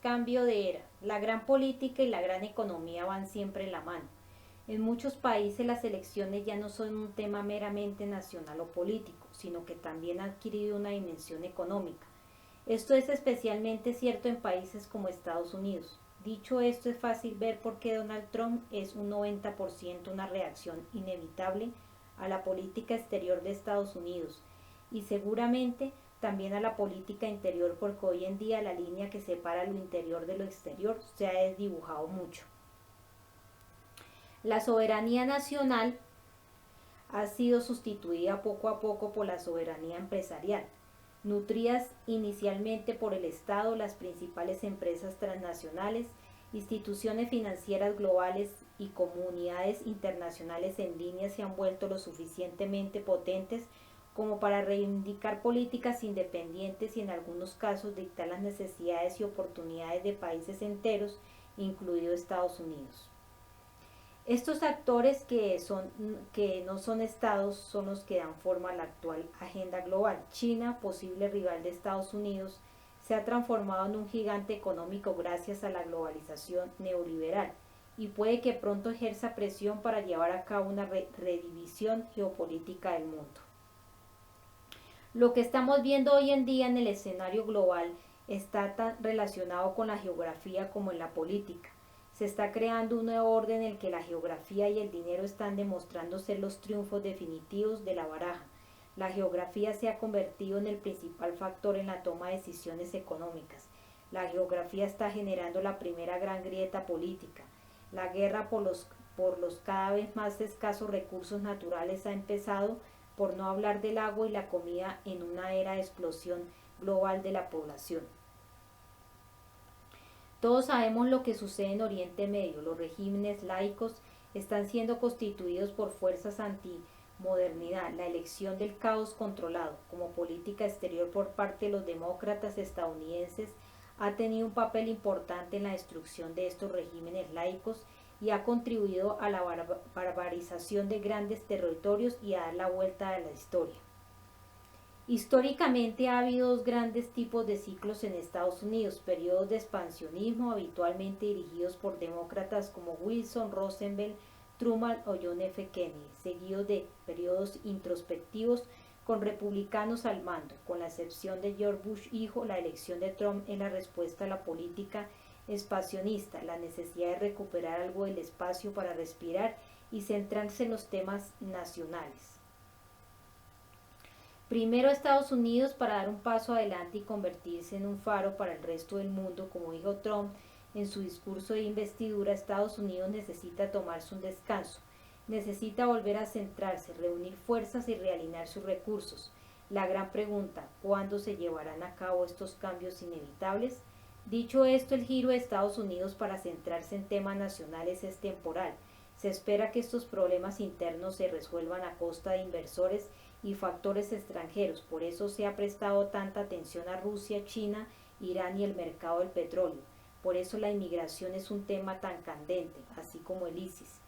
cambio de era. La gran política y la gran economía van siempre en la mano. En muchos países las elecciones ya no son un tema meramente nacional o político, sino que también han adquirido una dimensión económica. Esto es especialmente cierto en países como Estados Unidos. Dicho esto, es fácil ver por qué Donald Trump es un 90% una reacción inevitable a la política exterior de Estados Unidos y seguramente también a la política interior, porque hoy en día la línea que separa lo interior de lo exterior se ha desdibujado mucho. La soberanía nacional ha sido sustituida poco a poco por la soberanía empresarial, nutridas inicialmente por el Estado, las principales empresas transnacionales, instituciones financieras globales y comunidades internacionales en línea se han vuelto lo suficientemente potentes como para reivindicar políticas independientes y en algunos casos dictar las necesidades y oportunidades de países enteros, incluido Estados Unidos. Estos actores que no son estados son los que dan forma a la actual agenda global. China, posible rival de Estados Unidos, se ha transformado en un gigante económico gracias a la globalización neoliberal y puede que pronto ejerza presión para llevar a cabo una redivisión geopolítica del mundo. Lo que estamos viendo hoy en día en el escenario global está tan relacionado con la geografía como en la política. Se está creando un nuevo orden en el que la geografía y el dinero están demostrando ser los triunfos definitivos de la baraja. La geografía se ha convertido en el principal factor en la toma de decisiones económicas. La geografía está generando la primera gran grieta política. La guerra por los cada vez más escasos recursos naturales ha empezado, por no hablar del agua y la comida, en una era de explosión global de la población. Todos sabemos lo que sucede en Oriente Medio. Los regímenes laicos están siendo constituidos por fuerzas antimodernidad. La elección del caos controlado como política exterior por parte de los demócratas estadounidenses ha tenido un papel importante en la destrucción de estos regímenes laicos y ha contribuido a la barbarización de grandes territorios y a dar la vuelta a la historia. Históricamente ha habido dos grandes tipos de ciclos en Estados Unidos: periodos de expansionismo habitualmente dirigidos por demócratas como Wilson, Roosevelt, Truman o John F. Kennedy, seguidos de periodos introspectivos con republicanos al mando. Con la excepción de George Bush hijo, la elección de Trump es la respuesta a la política expansionista, la necesidad de recuperar algo del espacio para respirar y centrarse en los temas nacionales. Primero Estados Unidos para dar un paso adelante y convertirse en un faro para el resto del mundo, como dijo Trump en su discurso de investidura. Estados Unidos necesita tomarse un descanso, necesita volver a centrarse, reunir fuerzas y realinear sus recursos. La gran pregunta: ¿cuándo se llevarán a cabo estos cambios inevitables? Dicho esto, el giro de Estados Unidos para centrarse en temas nacionales es temporal. Se espera que estos problemas internos se resuelvan a costa de inversores y factores extranjeros. Por eso se ha prestado tanta atención a Rusia, China, Irán y el mercado del petróleo. Por eso la inmigración es un tema tan candente, así como el ISIS.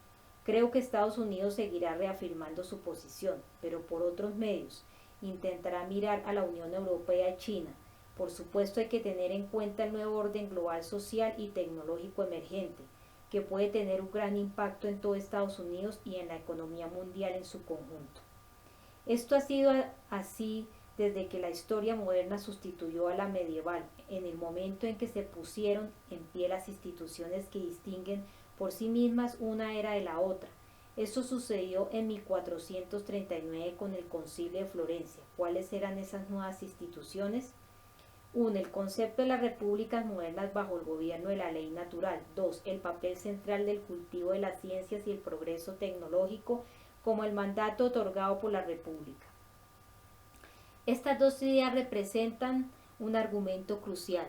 Creo que Estados Unidos seguirá reafirmando su posición, pero por otros medios. Intentará mirar a la Unión Europea y China. Por supuesto, hay que tener en cuenta el nuevo orden global social y tecnológico emergente, que puede tener un gran impacto en todo Estados Unidos y en la economía mundial en su conjunto. Esto ha sido así desde que la historia moderna sustituyó a la medieval, en el momento en que se pusieron en pie las instituciones que distinguen por sí mismas una era de la otra. Esto sucedió en 1439 con el Concilio de Florencia. ¿Cuáles eran esas nuevas instituciones? 1. El concepto de las repúblicas modernas bajo el gobierno de la ley natural. 2. El papel central del cultivo de las ciencias y el progreso tecnológico como el mandato otorgado por la república. Estas dos ideas representan un argumento crucial.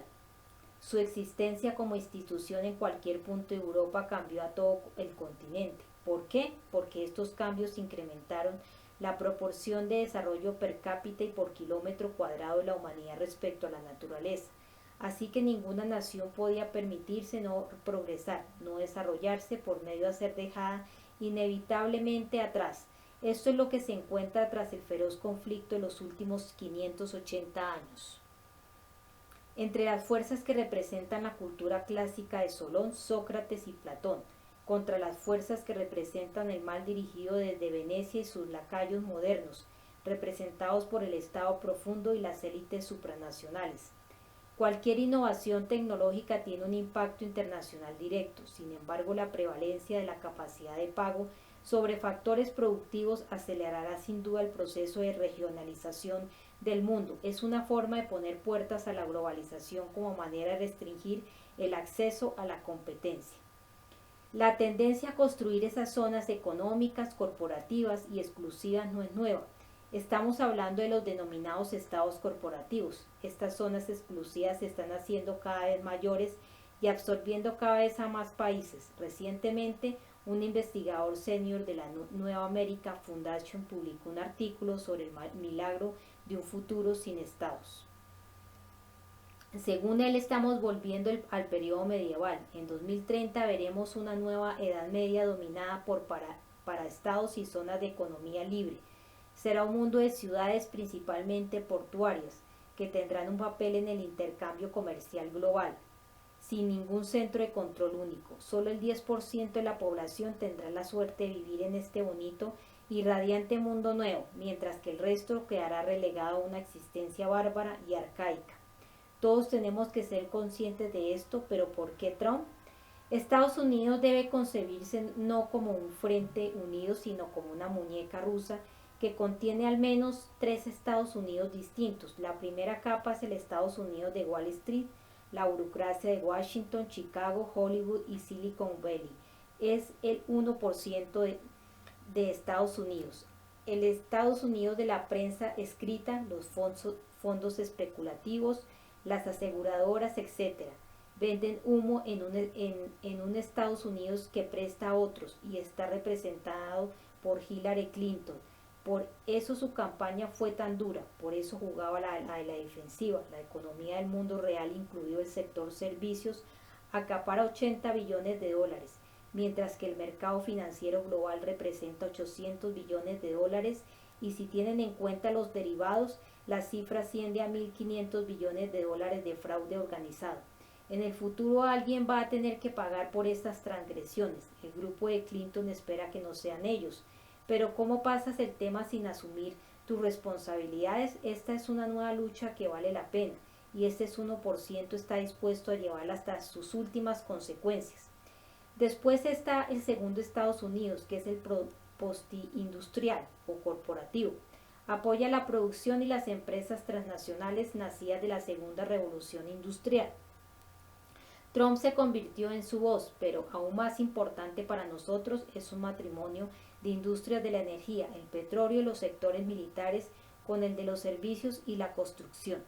Su existencia como institución en cualquier punto de Europa cambió a todo el continente. ¿Por qué? Porque estos cambios incrementaron la proporción de desarrollo per cápita y por kilómetro cuadrado de la humanidad respecto a la naturaleza. Así que ninguna nación podía permitirse no progresar, no desarrollarse por medio de ser dejada inevitablemente atrás. Esto es lo que se encuentra tras el feroz conflicto de los últimos 580 años. entre las fuerzas que representan la cultura clásica de Solón, Sócrates y Platón, contra las fuerzas que representan el mal dirigido desde Venecia y sus lacayos modernos, representados por el Estado profundo y las élites supranacionales. Cualquier innovación tecnológica tiene un impacto internacional directo, sin embargo la prevalencia de la capacidad de pago sobre factores productivos acelerará sin duda el proceso de regionalización del mundo. Es una forma de poner puertas a la globalización como manera de restringir el acceso a la competencia. La tendencia a construir esas zonas económicas, corporativas y exclusivas no es nueva. Estamos hablando de los denominados estados corporativos. Estas zonas exclusivas se están haciendo cada vez mayores y absorbiendo cada vez a más países. Recientemente, un investigador senior de la Nueva America Foundation publicó un artículo sobre el milagro de un futuro sin estados. Según él, estamos volviendo al periodo medieval. En 2030 veremos una nueva Edad Media dominada por paraestados y zonas de economía libre. Será un mundo de ciudades principalmente portuarias, que tendrán un papel en el intercambio comercial global, sin ningún centro de control único. Solo el 10% de la población tendrá la suerte de vivir en este bonito y radiante mundo nuevo, mientras que el resto quedará relegado a una existencia bárbara y arcaica. Todos tenemos que ser conscientes de esto, pero ¿por qué Trump? Estados Unidos debe concebirse no como un frente unido, sino como una muñeca rusa que contiene al menos 3 Estados Unidos distintos. La primera capa es el Estados Unidos de Wall Street, la burocracia de Washington, Chicago, Hollywood y Silicon Valley. Es el 1% de Estados Unidos. El Estados Unidos de la prensa escrita, los fondos especulativos, las aseguradoras, etc. Venden humo en un Estados Unidos que presta a otros y está representado por Hillary Clinton. Por eso su campaña fue tan dura, por eso jugaba la defensiva. La economía del mundo real, incluido el sector servicios, acapara 80 billones de dólares, mientras que el mercado financiero global representa 800 billones de dólares y si tienen en cuenta los derivados, la cifra asciende a 1.500 billones de dólares de fraude organizado. En el futuro alguien va a tener que pagar por estas transgresiones. El grupo de Clinton espera que no sean ellos. Pero ¿cómo pasas el tema sin asumir tus responsabilidades? Esta es una nueva lucha que vale la pena y este 1% está dispuesto a llevarla hasta sus últimas consecuencias. Después está el segundo Estados Unidos, que es el postindustrial o corporativo. Apoya la producción y las empresas transnacionales nacidas de la segunda revolución industrial. Trump se convirtió en su voz, pero aún más importante para nosotros es un matrimonio de industrias de la energía, el petróleo y los sectores militares con el de los servicios y la construcción.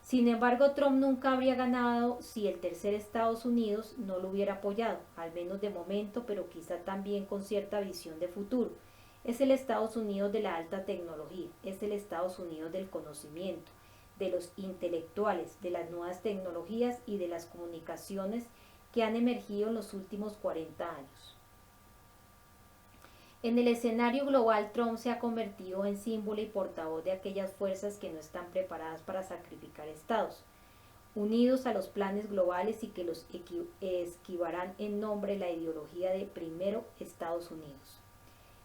Sin embargo, Trump nunca habría ganado si el tercer Estados Unidos no lo hubiera apoyado, al menos de momento, pero quizá también con cierta visión de futuro. Es el Estados Unidos de la alta tecnología, es el Estados Unidos del conocimiento, de los intelectuales, de las nuevas tecnologías y de las comunicaciones que han emergido en los últimos 40 años. En el escenario global, Trump se ha convertido en símbolo y portavoz de aquellas fuerzas que no están preparadas para sacrificar estados, unidos a los planes globales y que los esquivarán en nombre de la ideología de primero Estados Unidos.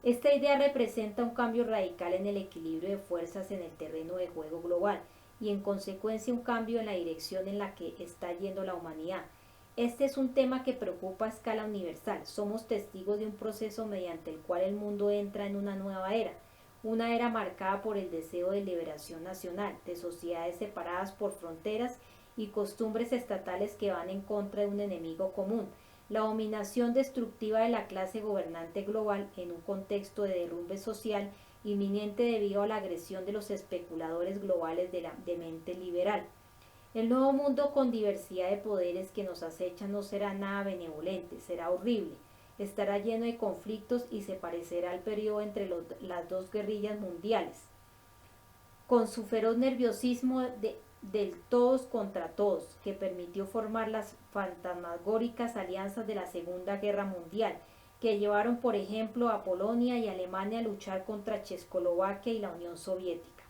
Esta idea representa un cambio radical en el equilibrio de fuerzas en el terreno de juego global y en consecuencia un cambio en la dirección en la que está yendo la humanidad. Este es un tema que preocupa a escala universal. Somos testigos de un proceso mediante el cual el mundo entra en una nueva era, una era marcada por el deseo de liberación nacional, de sociedades separadas por fronteras y costumbres estatales que van en contra de un enemigo común, la dominación destructiva de la clase gobernante global en un contexto de derrumbe social inminente debido a la agresión de los especuladores globales de mente liberal. El nuevo mundo con diversidad de poderes que nos acecha no será nada benevolente, será horrible, estará lleno de conflictos y se parecerá al periodo entre las dos guerrillas mundiales, con su feroz nerviosismo del todos contra todos, que permitió formar las fantasmagóricas alianzas de la Segunda Guerra Mundial, que llevaron por ejemplo a Polonia y Alemania a luchar contra Checoslovaquia y la Unión Soviética.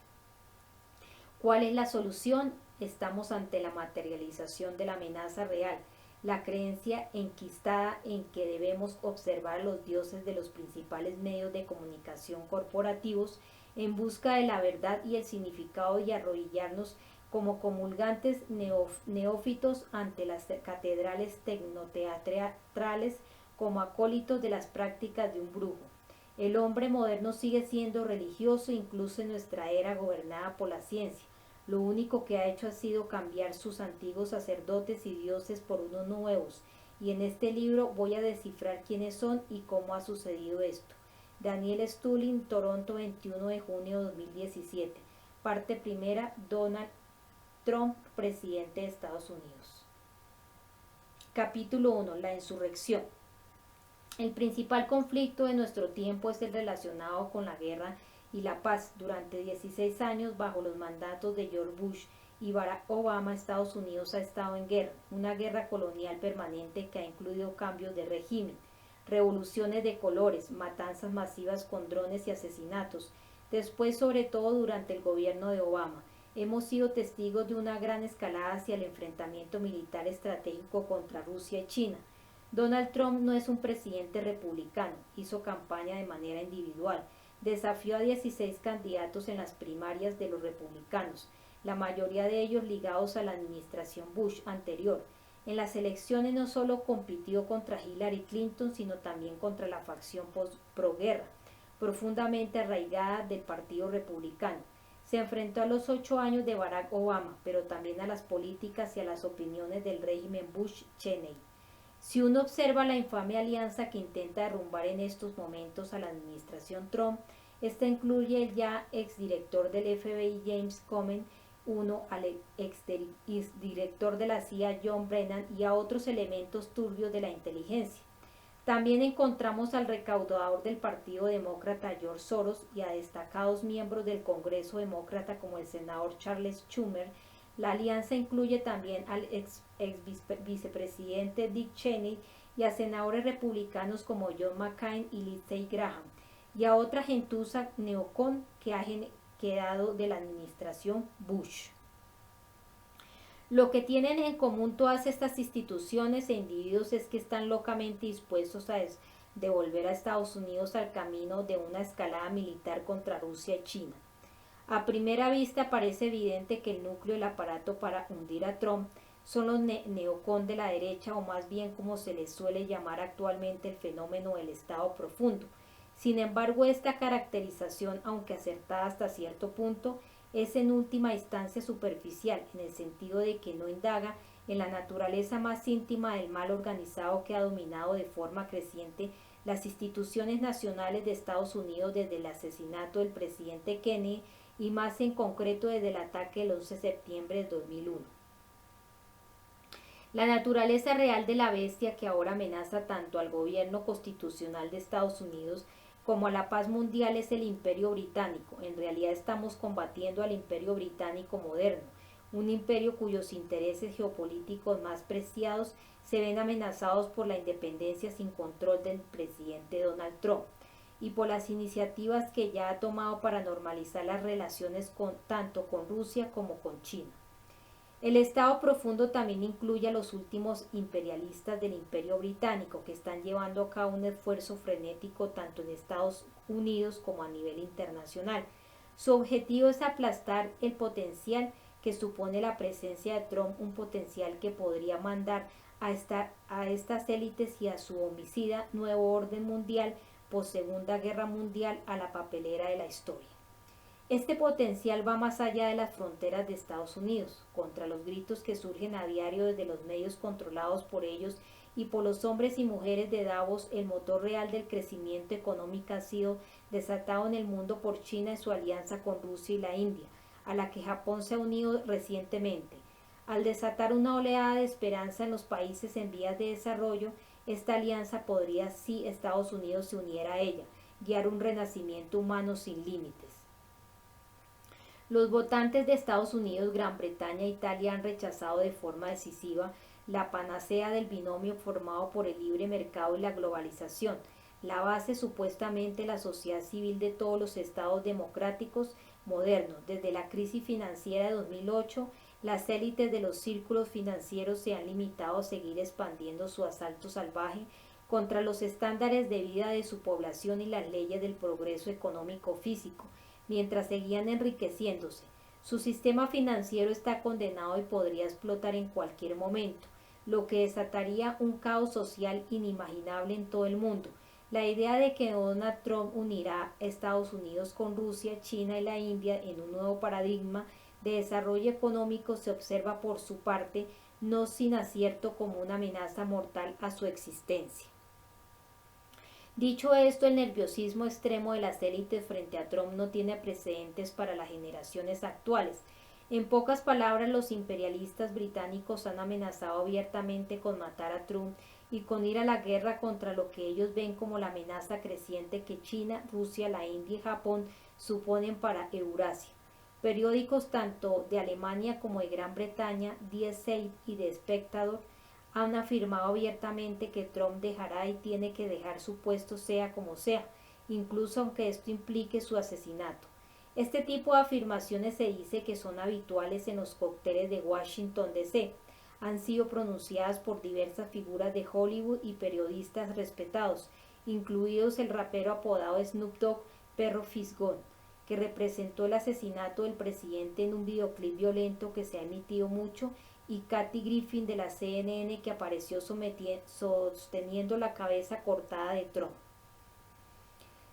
¿Cuál es la solución? estamos ante la materialización de la amenaza real, la creencia enquistada en que debemos observar a los dioses de los principales medios de comunicación corporativos en busca de la verdad y el significado y arrodillarnos como comulgantes neófitos ante las catedrales tecnoteatrales como acólitos de las prácticas de un brujo. El hombre moderno sigue siendo religioso incluso en nuestra era gobernada por la ciencia. Lo único que ha hecho ha sido cambiar sus antiguos sacerdotes y dioses por unos nuevos, y en este libro voy a descifrar quiénes son y cómo ha sucedido esto. Daniel Stulin, Toronto, 21 de junio de 2017. Parte primera, Donald Trump, presidente de Estados Unidos. Capítulo 1. La insurrección. El principal conflicto de nuestro tiempo es el relacionado con la guerra y la paz. Durante 16 años, bajo los mandatos de George Bush y Barack Obama, Estados Unidos ha estado en guerra, una guerra colonial permanente que ha incluido cambios de régimen, revoluciones de colores, matanzas masivas con drones y asesinatos. Después, sobre todo durante el gobierno de Obama, hemos sido testigos de una gran escalada hacia el enfrentamiento militar estratégico contra Rusia y China. Donald Trump no es un presidente republicano, hizo campaña de manera individual, desafió a 16 candidatos en las primarias de los republicanos, la mayoría de ellos ligados a la administración Bush anterior. En las elecciones no solo compitió contra Hillary Clinton, sino también contra la facción pro-guerra, profundamente arraigada del Partido Republicano. Se enfrentó a los 8 años de Barack Obama, pero también a las políticas y a las opiniones del régimen Bush-Cheney. Si uno observa la infame alianza que intenta derrumbar en estos momentos a la administración Trump, esta incluye el ya exdirector del FBI James Comey I, al exdirector de la CIA John Brennan y a otros elementos turbios de la inteligencia. También encontramos al recaudador del Partido Demócrata George Soros y a destacados miembros del Congreso Demócrata como el senador Charles Schumer. La alianza incluye también al ex vicepresidente Dick Cheney y a senadores republicanos como John McCain y Lindsey Graham, y a otra gentuza neocon que ha quedado de la administración Bush. Lo que tienen en común todas estas instituciones e individuos es que están locamente dispuestos a devolver a Estados Unidos al camino de una escalada militar contra Rusia y China. A primera vista parece evidente que el núcleo del aparato para hundir a Trump son los neocon de la derecha, o más bien como se les suele llamar actualmente el fenómeno del Estado profundo. Sin embargo, esta caracterización, aunque acertada hasta cierto punto, es en última instancia superficial, en el sentido de que no indaga en la naturaleza más íntima del mal organizado que ha dominado de forma creciente las instituciones nacionales de Estados Unidos desde el asesinato del presidente Kennedy y más en concreto desde el ataque del 11 de septiembre de 2001. La naturaleza real de la bestia que ahora amenaza tanto al gobierno constitucional de Estados Unidos como a la paz mundial es el Imperio Británico. En realidad estamos combatiendo al Imperio Británico moderno, un imperio cuyos intereses geopolíticos más preciados se ven amenazados por la independencia sin control del presidente Donald Trump y por las iniciativas que ya ha tomado para normalizar las relaciones tanto con Rusia como con China. El Estado profundo también incluye a los últimos imperialistas del Imperio Británico que están llevando a cabo un esfuerzo frenético tanto en Estados Unidos como a nivel internacional. Su objetivo es aplastar el potencial que supone la presencia de Trump, un potencial que podría mandar a estas élites y a su homicida nuevo orden mundial post Segunda Guerra Mundial a la papelera de la historia. Este potencial va más allá de las fronteras de Estados Unidos, contra los gritos que surgen a diario desde los medios controlados por ellos y por los hombres y mujeres de Davos. El motor real del crecimiento económico ha sido desatado en el mundo por China y su alianza con Rusia y la India, a la que Japón se ha unido recientemente. Al desatar una oleada de esperanza en los países en vías de desarrollo, esta alianza podría, si Estados Unidos se uniera a ella, guiar un renacimiento humano sin límites. Los votantes de Estados Unidos, Gran Bretaña e Italia han rechazado de forma decisiva la panacea del binomio formado por el libre mercado y la globalización, la base supuestamente de la sociedad civil de todos los estados democráticos modernos. Desde la crisis financiera de 2008, Las élites de los círculos financieros se han limitado a seguir expandiendo su asalto salvaje contra los estándares de vida de su población y las leyes del progreso económico físico, mientras seguían enriqueciéndose. Su sistema financiero está condenado y podría explotar en cualquier momento, lo que desataría un caos social inimaginable en todo el mundo. La idea de que Donald Trump unirá a Estados Unidos con Rusia, China y la India en un nuevo paradigma de desarrollo económico se observa por su parte no sin acierto como una amenaza mortal a su existencia. Dicho esto, el nerviosismo extremo de las élites frente a Trump no tiene precedentes para las generaciones actuales. En pocas palabras, los imperialistas británicos han amenazado abiertamente con matar a Trump y con ir a la guerra contra lo que ellos ven como la amenaza creciente que China, Rusia, la India y Japón suponen para Eurasia. Periódicos tanto de Alemania como de Gran Bretaña, Die Zeit y The Spectator, han afirmado abiertamente que Trump dejará y tiene que dejar su puesto sea como sea, incluso aunque esto implique su asesinato. Este tipo de afirmaciones se dice que son habituales en los cócteles de Washington D.C. Han sido pronunciadas por diversas figuras de Hollywood y periodistas respetados, incluidos el rapero apodado Snoop Dogg, Perro Fisgón, que representó el asesinato del presidente en un videoclip violento que se ha emitido mucho, y Kathy Griffin de la CNN, que apareció sosteniendo la cabeza cortada de Trump.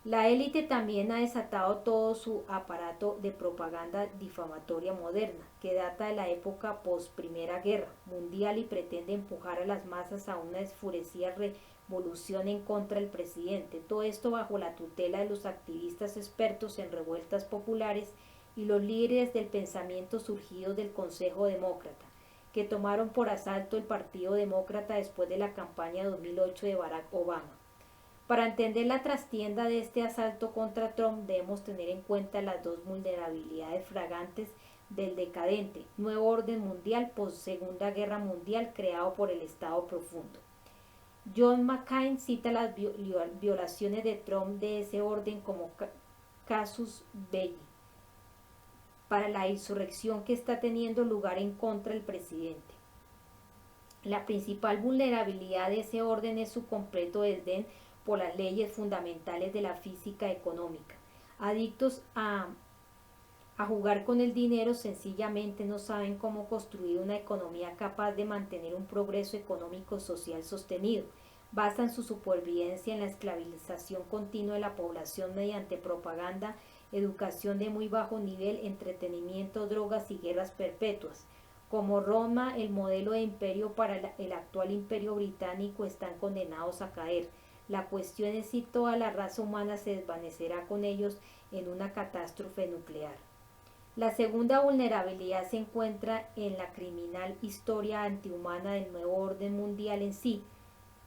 La élite también ha desatado todo su aparato de propaganda difamatoria moderna, que data de la época post-Primera Guerra Mundial y pretende empujar a las masas a una enfurecida revolución en contra del presidente. Todo esto bajo la tutela de los activistas expertos en revueltas populares y los líderes del pensamiento surgidos del Consejo Demócrata, que tomaron por asalto el Partido Demócrata después de la campaña 2008 de Barack Obama. Para entender la trastienda de este asalto contra Trump debemos tener en cuenta las dos vulnerabilidades flagrantes del decadente nuevo orden mundial post Segunda Guerra Mundial creado por el Estado Profundo. John McCain cita las violaciones de Trump de ese orden como casus belli para la insurrección que está teniendo lugar en contra del presidente. La principal vulnerabilidad de ese orden es su completo desdén por las leyes fundamentales de la física económica. Adictos a jugar con el dinero, sencillamente no saben cómo construir una economía capaz de mantener un progreso económico social sostenido. Basan su supervivencia en la esclavización continua de la población mediante propaganda, educación de muy bajo nivel, entretenimiento, drogas y guerras perpetuas. Como Roma, el modelo de imperio para el actual imperio británico, están condenados a caer. La cuestión es si toda la raza humana se desvanecerá con ellos en una catástrofe nuclear. La segunda vulnerabilidad se encuentra en la criminal historia antihumana del nuevo orden mundial en sí.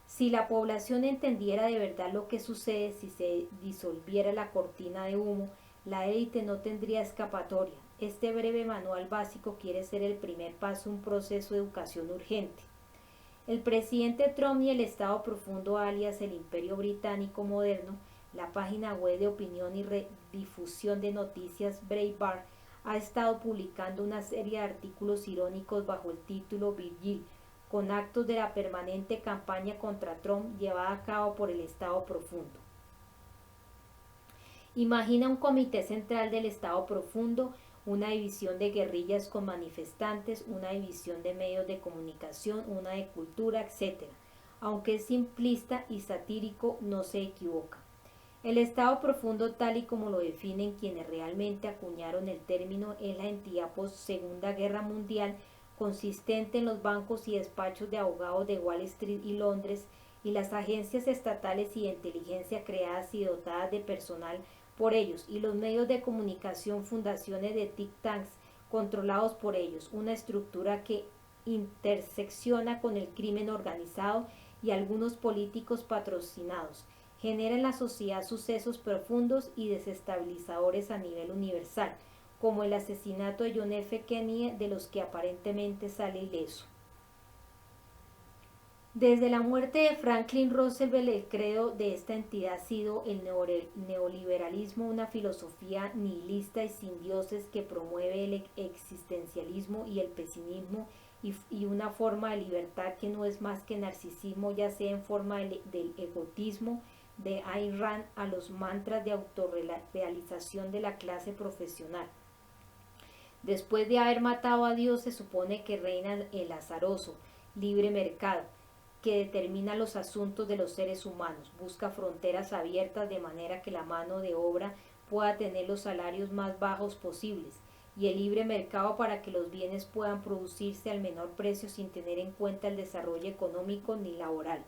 Si la población entendiera de verdad lo que sucede, si se disolviera la cortina de humo, la élite no tendría escapatoria. Este breve manual básico quiere ser el primer paso en un proceso de educación urgente. El presidente Trump y el Estado Profundo, alias el Imperio Británico Moderno, la página web de opinión y difusión de noticias Breitbart, ha estado publicando una serie de artículos irónicos bajo el título Virgil, con actos de la permanente campaña contra Trump llevada a cabo por el Estado Profundo. Imagina un comité central del Estado Profundo, una división de guerrillas con manifestantes, una división de medios de comunicación, una de cultura, etc. Aunque es simplista y satírico, no se equivoca. El Estado Profundo, tal y como lo definen quienes realmente acuñaron el término, es la entidad post-Segunda Guerra Mundial, consistente en los bancos y despachos de abogados de Wall Street y Londres, y las agencias estatales y de inteligencia creadas y dotadas de personal por ellos, y los medios de comunicación, fundaciones de think tanks controlados por ellos, una estructura que intersecciona con el crimen organizado y algunos políticos patrocinados, genera en la sociedad sucesos profundos y desestabilizadores a nivel universal, como el asesinato de John F. Kennedy, de los que aparentemente sale ileso. Desde la muerte de Franklin Roosevelt, el credo de esta entidad ha sido el neoliberalismo, una filosofía nihilista y sin dioses que promueve el existencialismo y el pesimismo y una forma de libertad que no es más que narcisismo, ya sea en forma del egotismo de Ayn Rand a los mantras de autorrealización de la clase profesional. Después de haber matado a Dios, se supone que reina el azaroso, libre mercado, que determina los asuntos de los seres humanos, busca fronteras abiertas de manera que la mano de obra pueda tener los salarios más bajos posibles y el libre mercado para que los bienes puedan producirse al menor precio sin tener en cuenta el desarrollo económico ni laboral.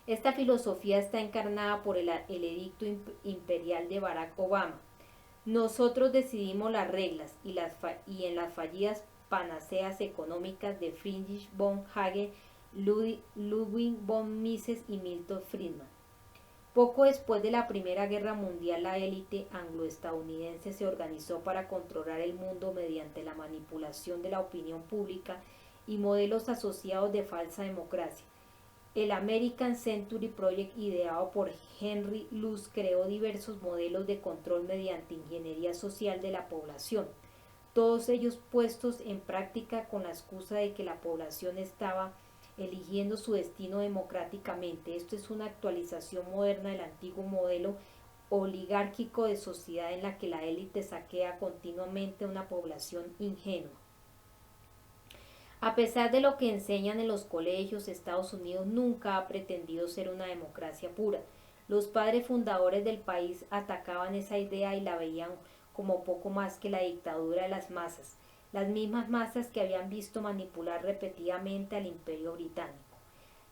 Esta filosofía está encarnada por el edicto imperial de Barack Obama. Nosotros decidimos las reglas y en las fallidas panaceas económicas de Friedrich von Hayek, Ludwig von Mises y Milton Friedman. Poco después de la Primera Guerra Mundial, la élite anglo-estadounidense se organizó para controlar el mundo mediante la manipulación de la opinión pública y modelos asociados de falsa democracia. El American Century Project, ideado por Henry Luce, creó diversos modelos de control mediante ingeniería social de la población, todos ellos puestos en práctica con la excusa de que la población estaba eligiendo su destino democráticamente. Esto es una actualización moderna del antiguo modelo oligárquico de sociedad en la que la élite saquea continuamente a una población ingenua. A pesar de lo que enseñan en los colegios, Estados Unidos nunca ha pretendido ser una democracia pura. Los padres fundadores del país atacaban esa idea y la veían como poco más que la dictadura de las masas, las mismas masas que habían visto manipular repetidamente al Imperio Británico.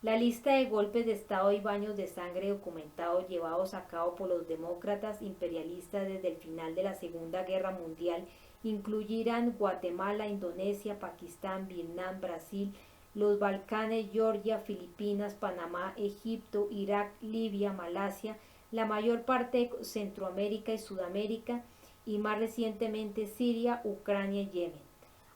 La lista de golpes de Estado y baños de sangre documentados llevados a cabo por los demócratas imperialistas desde el final de la Segunda Guerra Mundial incluirán Guatemala, Indonesia, Pakistán, Vietnam, Brasil, los Balcanes, Georgia, Filipinas, Panamá, Egipto, Irak, Libia, Malasia, la mayor parte de Centroamérica y Sudamérica y más recientemente Siria, Ucrania y Yemen.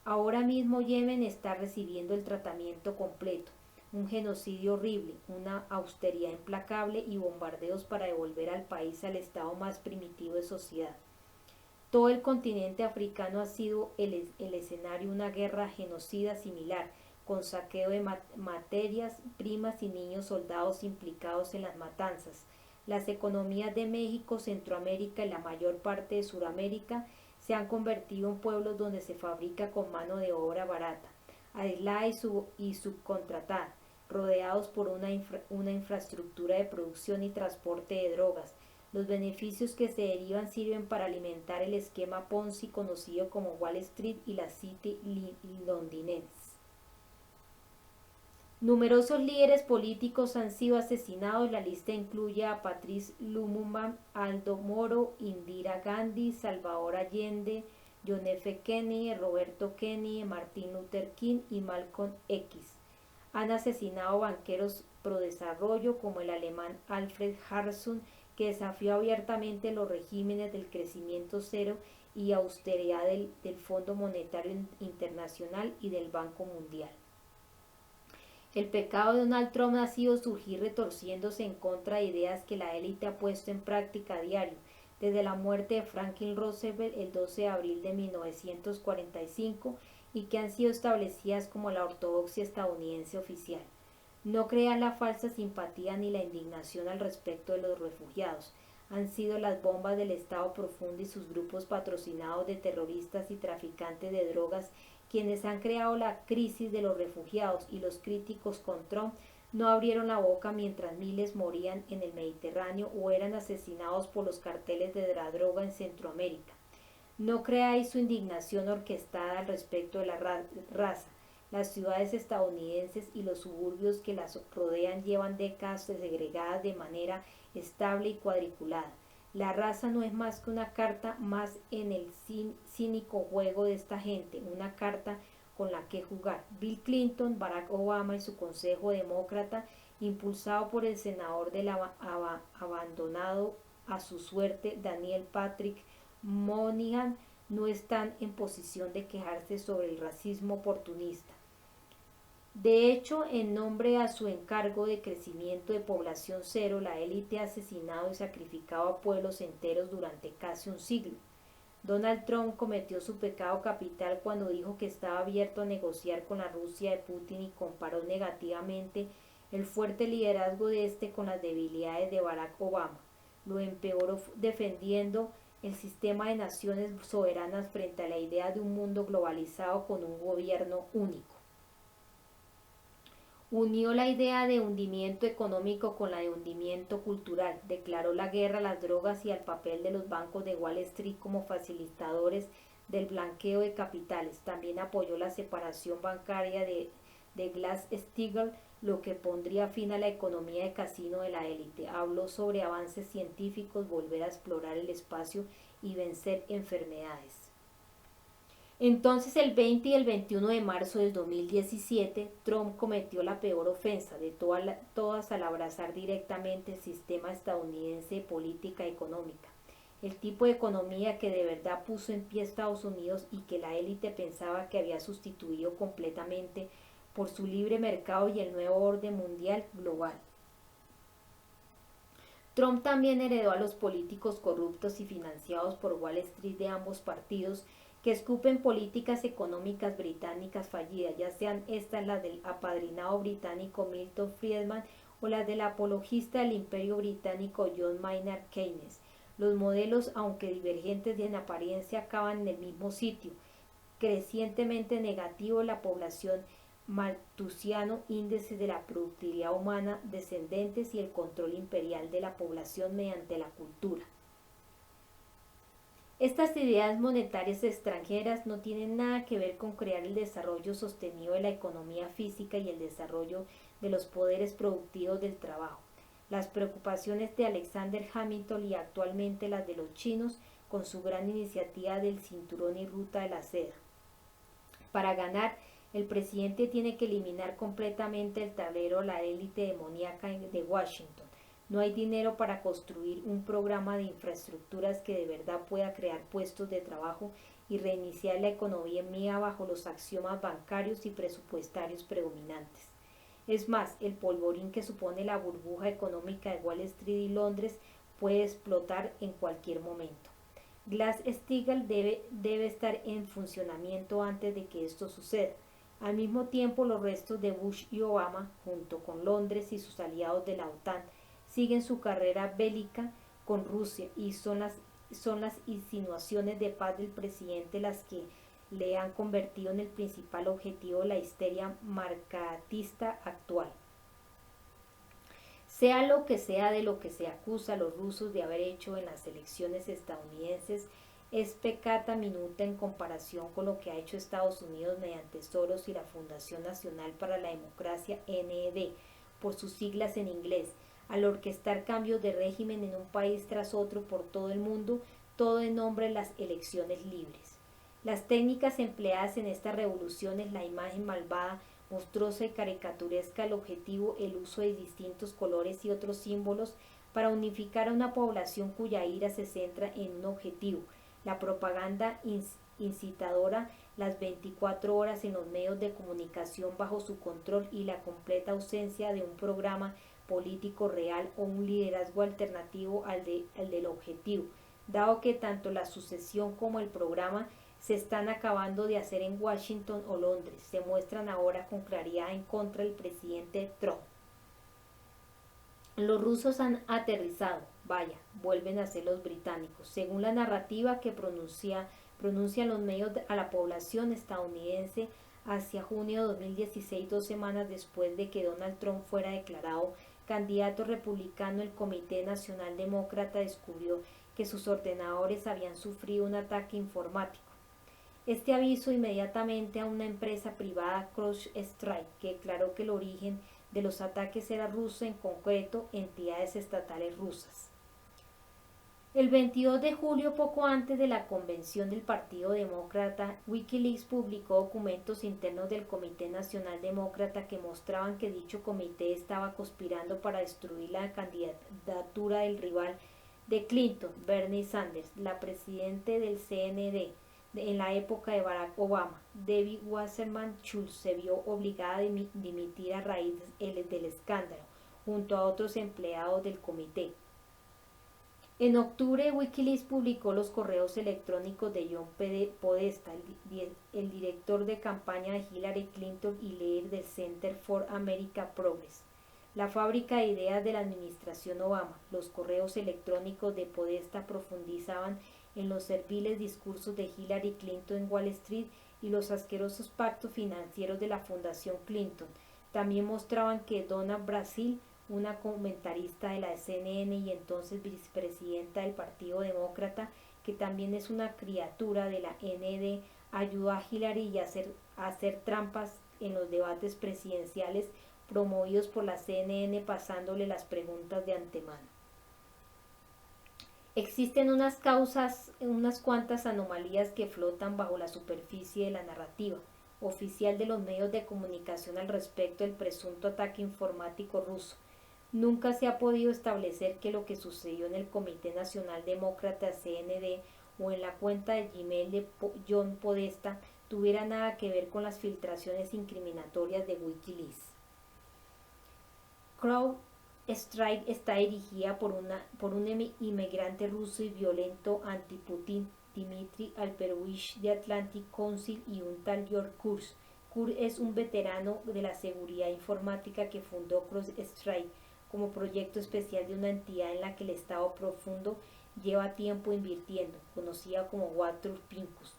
Ahora mismo Yemen está recibiendo el tratamiento completo, un genocidio horrible, una austeridad implacable y bombardeos para devolver al país al estado más primitivo de sociedad. Todo el continente africano ha sido el escenario de una guerra genocida similar, con saqueo de materias primas y niños soldados implicados en las matanzas. Las economías de México, Centroamérica y la mayor parte de Sudamérica se han convertido en pueblos donde se fabrica con mano de obra barata, aislada y subcontratada, rodeados por una infraestructura de producción y transporte de drogas. Los beneficios que se derivan sirven para alimentar el esquema Ponzi conocido como Wall Street y la City londinense. Numerosos líderes políticos han sido asesinados. La lista incluye a Patrice Lumumba, Aldo Moro, Indira Gandhi, Salvador Allende, John F. Kennedy, Roberto Kennedy, Martin Luther King y Malcolm X. Han asesinado banqueros pro desarrollo como el alemán Alfred Harrison, que desafió abiertamente los regímenes del crecimiento cero y austeridad del Fondo Monetario Internacional y del Banco Mundial. El pecado de Donald Trump ha sido surgir retorciéndose en contra de ideas que la élite ha puesto en práctica a diario, desde la muerte de Franklin Roosevelt el 12 de abril de 1945 y que han sido establecidas como la ortodoxia estadounidense oficial. No crean la falsa simpatía ni la indignación al respecto de los refugiados. Han sido las bombas del Estado Profundo y sus grupos patrocinados de terroristas y traficantes de drogas quienes han creado la crisis de los refugiados, y los críticos con Trump no abrieron la boca mientras miles morían en el Mediterráneo o eran asesinados por los carteles de la droga en Centroamérica. No creáis su indignación orquestada al respecto de la raza. Las ciudades estadounidenses y los suburbios que las rodean llevan décadas segregadas de manera estable y cuadriculada. La raza no es más que una carta más en el cínico juego de esta gente, una carta con la que jugar. Bill Clinton, Barack Obama y su consejo demócrata, impulsado por el senador del abandonado a su suerte Daniel Patrick Moynihan, no están en posición de quejarse sobre el racismo oportunista De hecho, en nombre a su encargo de crecimiento de población cero, la élite ha asesinado y sacrificado a pueblos enteros durante casi un siglo. Donald Trump cometió su pecado capital cuando dijo que estaba abierto a negociar con la Rusia de Putin y comparó negativamente el fuerte liderazgo de este con las debilidades de Barack Obama. Lo empeoró defendiendo el sistema de naciones soberanas frente a la idea de un mundo globalizado con un gobierno único. Unió la idea de hundimiento económico con la de hundimiento cultural, declaró la guerra a las drogas y al papel de los bancos de Wall Street como facilitadores del blanqueo de capitales. También apoyó la separación bancaria de Glass-Steagall, lo que pondría fin a la economía de casino de la élite. Habló sobre avances científicos, volver a explorar el espacio y vencer enfermedades. Entonces, el 20 y el 21 de marzo del 2017, Trump cometió la peor ofensa de todas al abrazar directamente el sistema estadounidense de política económica, el tipo de economía que de verdad puso en pie Estados Unidos y que la élite pensaba que había sustituido completamente por su libre mercado y el nuevo orden mundial global. Trump también heredó a los políticos corruptos y financiados por Wall Street de ambos partidos, que escupen políticas económicas británicas fallidas, ya sean estas las del apadrinado británico Milton Friedman o las del apologista del imperio británico John Maynard Keynes. Los modelos, aunque divergentes en apariencia, acaban en el mismo sitio, crecientemente negativo la población maltusiano, índice de la productividad humana descendentes y el control imperial de la población mediante la cultura. Estas ideas monetarias extranjeras no tienen nada que ver con crear el desarrollo sostenido de la economía física y el desarrollo de los poderes productivos del trabajo. Las preocupaciones de Alexander Hamilton y actualmente las de los chinos con su gran iniciativa del cinturón y ruta de la seda. Para ganar, el presidente tiene que eliminar completamente el tablero a la élite demoníaca de Washington. No hay dinero para construir un programa de infraestructuras que de verdad pueda crear puestos de trabajo y reiniciar la economía bajo los axiomas bancarios y presupuestarios predominantes. Es más, el polvorín que supone la burbuja económica de Wall Street y Londres puede explotar en cualquier momento. Glass-Steagall debe estar en funcionamiento antes de que esto suceda. Al mismo tiempo, los restos de Bush y Obama, junto con Londres y sus aliados de la OTAN, siguen su carrera bélica con Rusia y son las insinuaciones de paz del presidente las que le han convertido en el principal objetivo de la histeria marcatista actual. Sea lo que sea de lo que se acusa a los rusos de haber hecho en las elecciones estadounidenses, es peccata minuta en comparación con lo que ha hecho Estados Unidos mediante Soros y la Fundación Nacional para la Democracia, NED, por sus siglas en inglés, al orquestar cambios de régimen en un país tras otro por todo el mundo, todo en nombre de las elecciones libres. Las técnicas empleadas en estas revoluciones, la imagen malvada, monstruosa y caricaturesca, el objetivo, el uso de distintos colores y otros símbolos para unificar a una población cuya ira se centra en un objetivo, la propaganda incitadora las 24 horas en los medios de comunicación bajo su control y la completa ausencia de un programa político real o un liderazgo alternativo al del objetivo, dado que tanto la sucesión como el programa se están acabando de hacer en Washington o Londres, se muestran ahora con claridad en contra del presidente Trump. Los rusos han aterrizado, vaya, vuelven a ser los británicos, según la narrativa que pronuncian los medios a la población estadounidense hacia junio de 2016, 2 semanas después de que Donald Trump fuera declarado candidato republicano. El Comité Nacional Demócrata descubrió que sus ordenadores habían sufrido un ataque informático. Este avisó inmediatamente a una empresa privada, CrowdStrike, que declaró que el origen de los ataques era ruso, en concreto entidades estatales rusas. El 22 de julio, poco antes de la convención del Partido Demócrata, Wikileaks publicó documentos internos del Comité Nacional Demócrata que mostraban que dicho comité estaba conspirando para destruir la candidatura del rival de Clinton, Bernie Sanders, la presidente del CND, En la época de Barack Obama, Debbie Wasserman Schultz se vio obligada a dimitir a raíz del escándalo, junto a otros empleados del comité. En octubre, Wikileaks publicó los correos electrónicos de John Podesta, el director de campaña de Hillary Clinton y líder del Center for American Progress, la fábrica de ideas de la administración Obama. Los correos electrónicos de Podesta profundizaban en los serviles discursos de Hillary Clinton en Wall Street y los asquerosos pactos financieros de la Fundación Clinton. También mostraban que Donna Brazile, una comentarista de la CNN y entonces vicepresidenta del Partido Demócrata, que también es una criatura de la ND, ayudó a Hillary a hacer trampas en los debates presidenciales promovidos por la CNN, pasándole las preguntas de antemano. Existen unas cuantas anomalías que flotan bajo la superficie de la narrativa oficial de los medios de comunicación al respecto del presunto ataque informático ruso. Nunca se ha podido establecer que lo que sucedió en el Comité Nacional Demócrata CND o en la cuenta de Gmail de John Podesta tuviera nada que ver con las filtraciones incriminatorias de Wikileaks. CrowdStrike está dirigida por un inmigrante ruso y violento anti-Putin, Dmitry Alperovich, de Atlantic Council, y un tal George Kurz. Kurz es un veterano de la seguridad informática que fundó CrowdStrike como proyecto especial de una entidad en la que el Estado profundo lleva tiempo invirtiendo, conocida como Walter Pincus.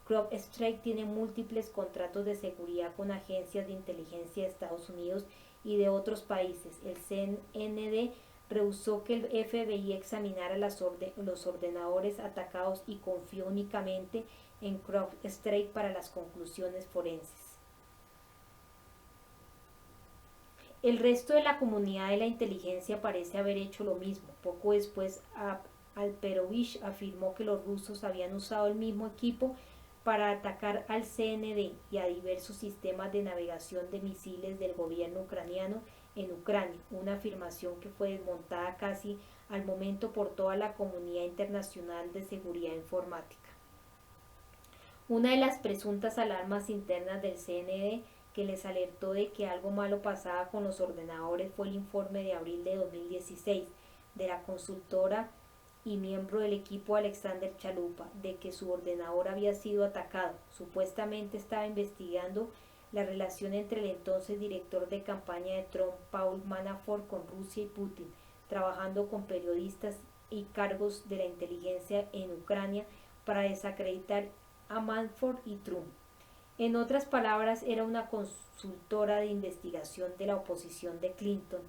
CrowdStrike tiene múltiples contratos de seguridad con agencias de inteligencia de Estados Unidos y de otros países. El CND rehusó que el FBI examinara los ordenadores atacados y confió únicamente en CrowdStrike para las conclusiones forenses. El resto de la comunidad de la inteligencia parece haber hecho lo mismo. Poco después, Alperovich afirmó que los rusos habían usado el mismo equipo para atacar al CND y a diversos sistemas de navegación de misiles del gobierno ucraniano en Ucrania, una afirmación que fue desmontada casi al momento por toda la comunidad internacional de seguridad informática. Una de las presuntas alarmas internas del CND que les alertó de que algo malo pasaba con los ordenadores fue el informe de abril de 2016 de la consultora y miembro del equipo Alexander Chalupa, de que su ordenador había sido atacado. Supuestamente estaba investigando la relación entre el entonces director de campaña de Trump, Paul Manafort, con Rusia y Putin, trabajando con periodistas y cargos de la inteligencia en Ucrania para desacreditar a Manafort y Trump. En otras palabras, era una consultora de investigación de la oposición de Clinton.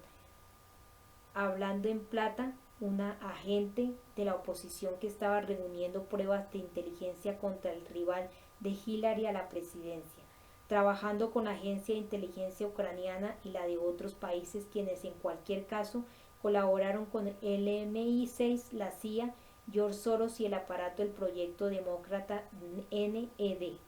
Hablando en plata, una agente de la oposición que estaba reuniendo pruebas de inteligencia contra el rival de Hillary a la presidencia, trabajando con la agencia de inteligencia ucraniana y la de otros países, quienes en cualquier caso colaboraron con el MI6, la CIA, George Soros y el aparato del proyecto demócrata NED.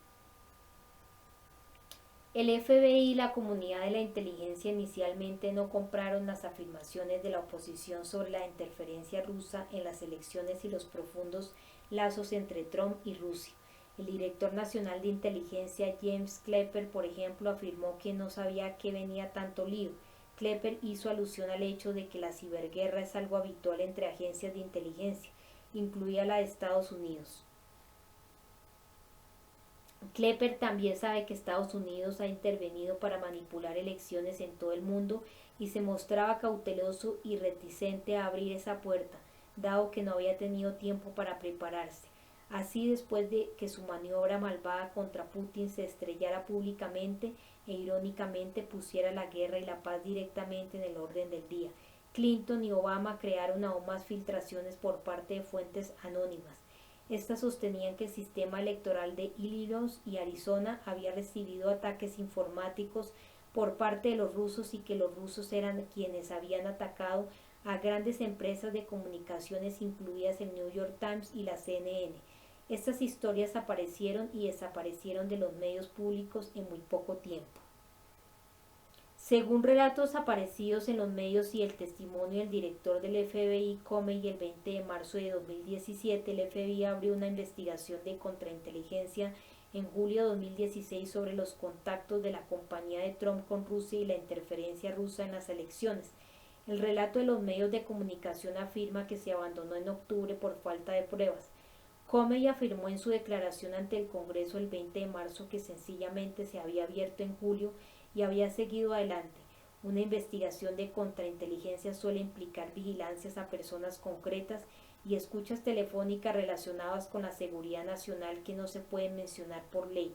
El FBI y la comunidad de la inteligencia inicialmente no compraron las afirmaciones de la oposición sobre la interferencia rusa en las elecciones y los profundos lazos entre Trump y Rusia. El director nacional de inteligencia James Clapper, por ejemplo, afirmó que no sabía a qué venía tanto lío. Clapper hizo alusión al hecho de que la ciberguerra es algo habitual entre agencias de inteligencia, incluida la de Estados Unidos. Clapper también sabe que Estados Unidos ha intervenido para manipular elecciones en todo el mundo y se mostraba cauteloso y reticente a abrir esa puerta, dado que no había tenido tiempo para prepararse. Así, después de que su maniobra malvada contra Putin se estrellara públicamente e irónicamente pusiera la guerra y la paz directamente en el orden del día, Clinton y Obama crearon aún más filtraciones por parte de fuentes anónimas. Estas sostenían que el sistema electoral de Illinois y Arizona había recibido ataques informáticos por parte de los rusos y que los rusos eran quienes habían atacado a grandes empresas de comunicaciones incluidas el New York Times y la CNN. Estas historias aparecieron y desaparecieron de los medios públicos en muy poco tiempo. Según relatos aparecidos en los medios y el testimonio del director del FBI, Comey, el 20 de marzo de 2017, el FBI abrió una investigación de contrainteligencia en julio de 2016 sobre los contactos de la compañía de Trump con Rusia y la interferencia rusa en las elecciones. El relato de los medios de comunicación afirma que se abandonó en octubre por falta de pruebas. Comey afirmó en su declaración ante el Congreso el 20 de marzo que sencillamente se había abierto en julio y había seguido adelante. Una investigación de contrainteligencia suele implicar vigilancias a personas concretas y escuchas telefónicas relacionadas con la seguridad nacional que no se pueden mencionar por ley.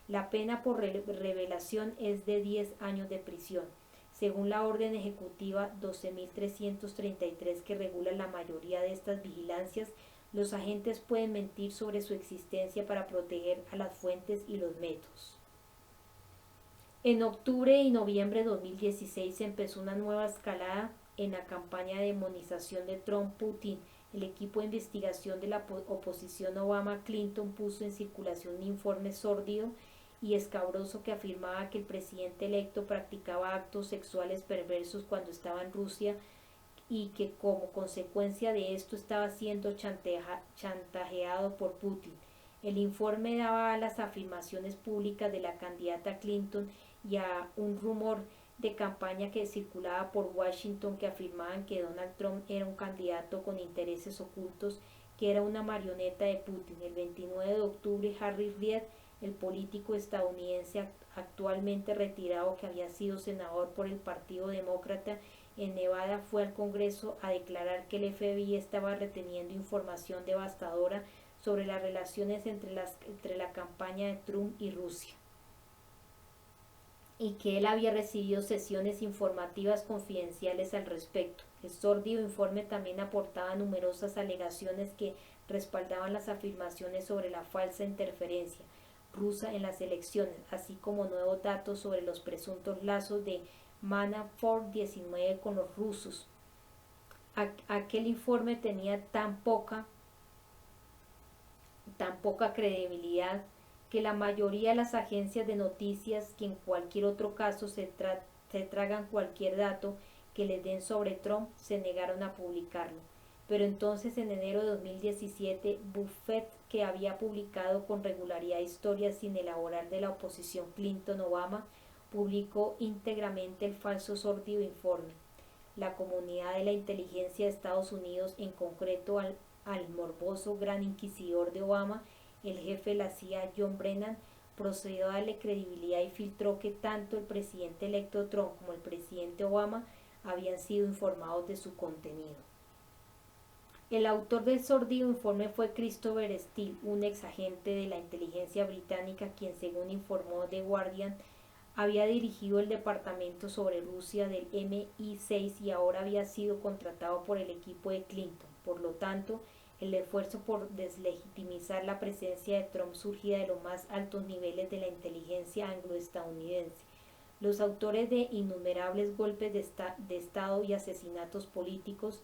La pena por revelación es de 10 años de prisión, según la orden ejecutiva 12.333 que regula la mayoría de estas vigilancias. Los agentes pueden mentir sobre su existencia para proteger a las fuentes y los métodos. En octubre y noviembre de 2016 se empezó una nueva escalada en la campaña de demonización de Trump-Putin. El equipo de investigación de la oposición Obama-Clinton puso en circulación un informe sórdido y escabroso que afirmaba que el presidente electo practicaba actos sexuales perversos cuando estaba en Rusia y que como consecuencia de esto estaba siendo chantajeado por Putin. El informe daba a las afirmaciones públicas de la candidata Clinton y a un rumor de campaña que circulaba por Washington que afirmaban que Donald Trump era un candidato con intereses ocultos, que era una marioneta de Putin. El 29 de octubre, Harry Reid, el político estadounidense actualmente retirado que había sido senador por el Partido Demócrata en Nevada, fue al Congreso a declarar que el FBI estaba reteniendo información devastadora sobre las relaciones entre la campaña de Trump y Rusia, y que él había recibido sesiones informativas confidenciales al respecto. El sórdido informe también aportaba numerosas alegaciones que respaldaban las afirmaciones sobre la falsa interferencia rusa en las elecciones, así como nuevos datos sobre los presuntos lazos de Manafort 19 con los rusos. Aquel informe tenía tan poca credibilidad que la mayoría de las agencias de noticias, que en cualquier otro caso se tragan cualquier dato que les den sobre Trump, se negaron a publicarlo. Pero entonces, en enero de 2017, Buffett, que había publicado con regularidad historias sin elaborar de la oposición Clinton-Obama, publicó íntegramente el falso sórdido informe. La comunidad de la inteligencia de Estados Unidos, en concreto al morboso gran inquisidor de Obama, el jefe de la CIA John Brennan, procedió a darle credibilidad y filtró que tanto el presidente electo Trump como el presidente Obama habían sido informados de su contenido. El autor del sórdido informe fue Christopher Steele, un ex agente de la inteligencia británica, quien, según informó The Guardian, había dirigido el departamento sobre Rusia del MI6 y ahora había sido contratado por el equipo de Clinton. Por lo tanto, el esfuerzo por deslegitimizar la presencia de Trump surgía de los más altos niveles de la inteligencia angloestadounidense. Los autores de innumerables golpes de Estado y asesinatos políticos.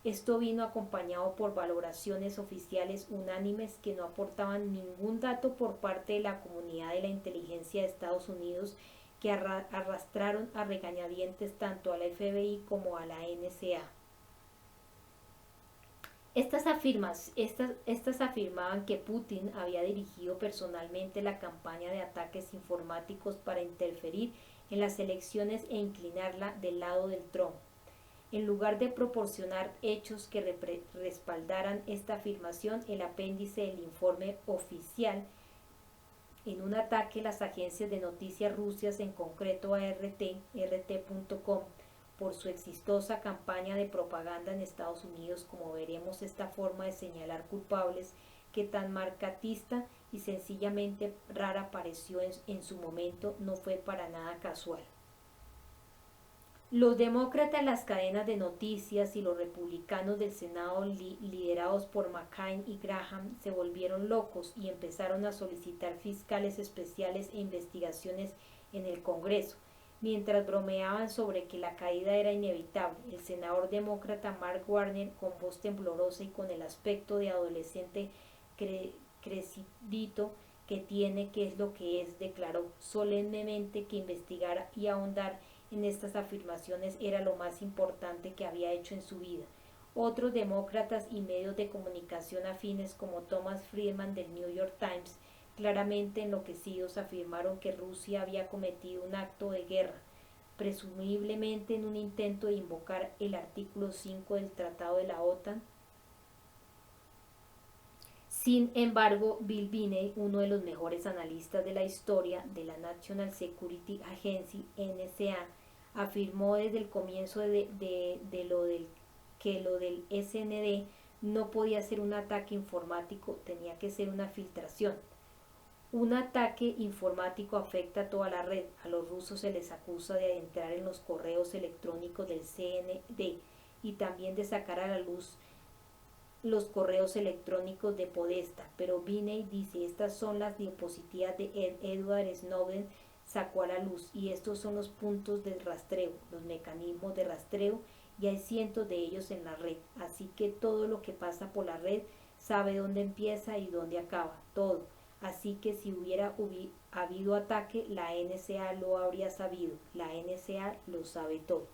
Esto vino acompañado por valoraciones oficiales unánimes que no aportaban ningún dato por parte de la comunidad de la inteligencia de Estados Unidos, que arrastraron a regañadientes tanto a la FBI como a la NSA. Estas afirmaban que Putin había dirigido personalmente la campaña de ataques informáticos para interferir en las elecciones e inclinarla del lado del Trump. En lugar de proporcionar hechos que respaldaran esta afirmación, el apéndice del informe oficial, en un ataque, las agencias de noticias rusias, en concreto a RT.com, por su exitosa campaña de propaganda en Estados Unidos. Como veremos, esta forma de señalar culpables, que tan marcatista y sencillamente rara pareció en su momento, no fue para nada casual. Los demócratas en las cadenas de noticias y los republicanos del Senado, liderados por McCain y Graham, se volvieron locos y empezaron a solicitar fiscales especiales e investigaciones en el Congreso. Mientras bromeaban sobre que la caída era inevitable, el senador demócrata Mark Warner, con voz temblorosa y con el aspecto de adolescente crecidito que tiene, que es lo que es, declaró solemnemente que investigar y ahondar en estas afirmaciones era lo más importante que había hecho en su vida. Otros demócratas y medios de comunicación afines como Thomas Friedman del New York Times, claramente enloquecidos, afirmaron que Rusia había cometido un acto de guerra, presumiblemente en un intento de invocar el artículo 5 del Tratado de la OTAN. Sin embargo, Bill Binney, uno de los mejores analistas de la historia de la National Security Agency, NSA, afirmó desde el comienzo que lo del SND no podía ser un ataque informático, tenía que ser una filtración. Un ataque informático afecta a toda la red. A los rusos se les acusa de entrar en los correos electrónicos del CND y también de sacar a la luz los correos electrónicos de Podesta, pero Binney dice estas son las diapositivas de Edward Snowden sacó a la luz y estos son los puntos de rastreo, los mecanismos de rastreo y hay cientos de ellos en la red, así que todo lo que pasa por la red sabe dónde empieza y dónde acaba, todo, así que si hubiera habido ataque la NSA lo habría sabido, la NSA lo sabe todo.